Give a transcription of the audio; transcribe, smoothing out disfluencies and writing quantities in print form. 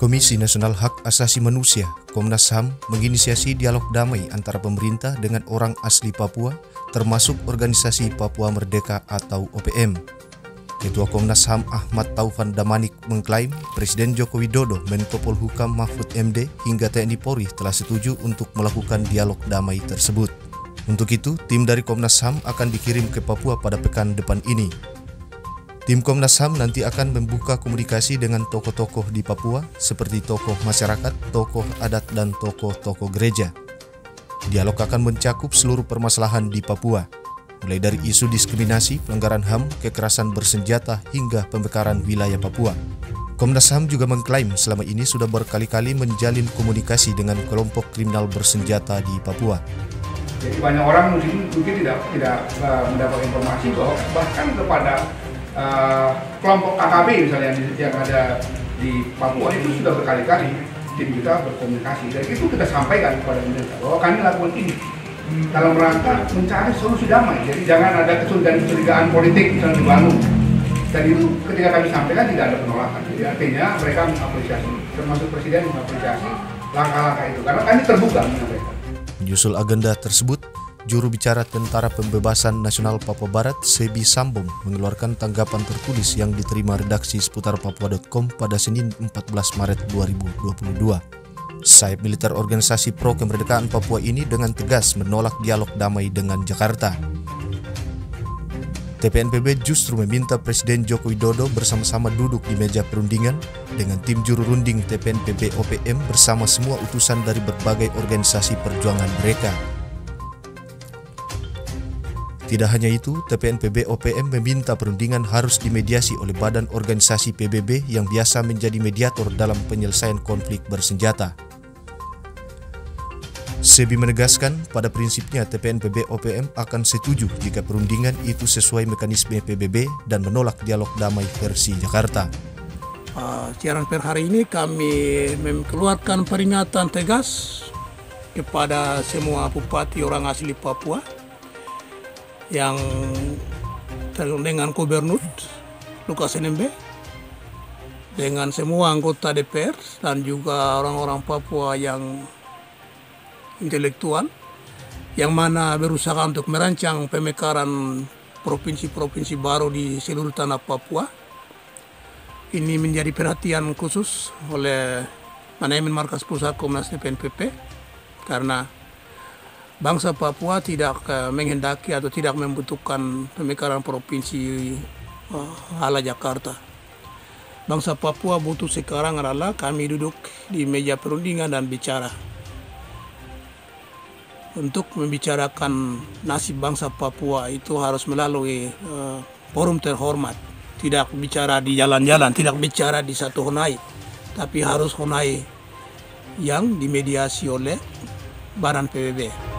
Komisi Nasional Hak Asasi Manusia (Komnas HAM) menginisiasi dialog damai antara pemerintah dengan orang asli Papua, termasuk organisasi Papua Merdeka atau OPM. Ketua Komnas HAM Ahmad Taufan Damanik mengklaim Presiden Joko Widodo, Menko Polhukam Mahfud MD hingga TNI Polri telah setuju untuk melakukan dialog damai tersebut. Untuk itu, tim dari Komnas HAM akan dikirim ke Papua pada pekan depan ini. Tim Komnas HAM nanti akan membuka komunikasi dengan tokoh-tokoh di Papua seperti tokoh masyarakat, tokoh adat, dan tokoh-tokoh gereja. Dialog akan mencakup seluruh permasalahan di Papua, mulai dari isu diskriminasi, pelanggaran HAM, kekerasan bersenjata, hingga pembekaran wilayah Papua. Komnas HAM juga mengklaim selama ini sudah berkali-kali menjalin komunikasi dengan kelompok kriminal bersenjata di Papua. Jadi banyak orang mungkin tidak mendapat informasi bahwa bahkan kepada kelompok KKB misalnya yang ada di Papua itu sudah berkali-kali tim kita berkomunikasi, dan itu kita sampaikan kepada pemerintah bahwa kami lakukan ini dalam rangka mencari solusi damai. Jadi jangan ada kecurigaan politik misalnya dibangun, dan itu ketika kami sampaikan tidak ada penolakan. Jadi artinya mereka mengapresiasi, termasuk Presiden mengapresiasi langkah-langkah itu karena kami terbuka menyampaikan. Menyusul agenda tersebut, juru bicara Tentara Pembebasan Nasional Papua Barat, Sebi Sambom, mengeluarkan tanggapan tertulis yang diterima redaksi seputar papua.com pada Senin 14 Maret 2022. Sayap militer organisasi pro kemerdekaan Papua ini dengan tegas menolak dialog damai dengan Jakarta. TPNPB justru meminta Presiden Joko Widodo bersama-sama duduk di meja perundingan dengan tim juru runding TPNPB OPM bersama semua utusan dari berbagai organisasi perjuangan mereka. Tidak hanya itu, TPNPB OPM meminta perundingan harus dimediasi oleh badan organisasi PBB yang biasa menjadi mediator dalam penyelesaian konflik bersenjata. Sebi menegaskan, pada prinsipnya TPNPB OPM akan setuju jika perundingan itu sesuai mekanisme PBB dan menolak dialog damai versi Jakarta. Siaran per hari ini kami mengeluarkan peringatan tegas kepada semua bupati orang asli Papua yang dengan Gubernur Lukas NMB, dengan semua anggota DPR dan juga orang-orang Papua yang intelektual yang mana berusaha untuk merancang pemekaran provinsi-provinsi baru di seluruh tanah Papua. Ini menjadi perhatian khusus oleh manajemen markas pusat Komnas TPNPB karena bangsa Papua tidak menghendaki atau tidak membutuhkan pemekaran provinsi ala Jakarta. Bangsa Papua butuh sekarang adalah kami duduk di meja perundingan dan bicara untuk membicarakan nasib bangsa Papua. Itu harus melalui forum terhormat, tidak bicara di jalan-jalan, tidak bicara di satu honai, tapi harus honai yang dimediasi oleh badan PBB.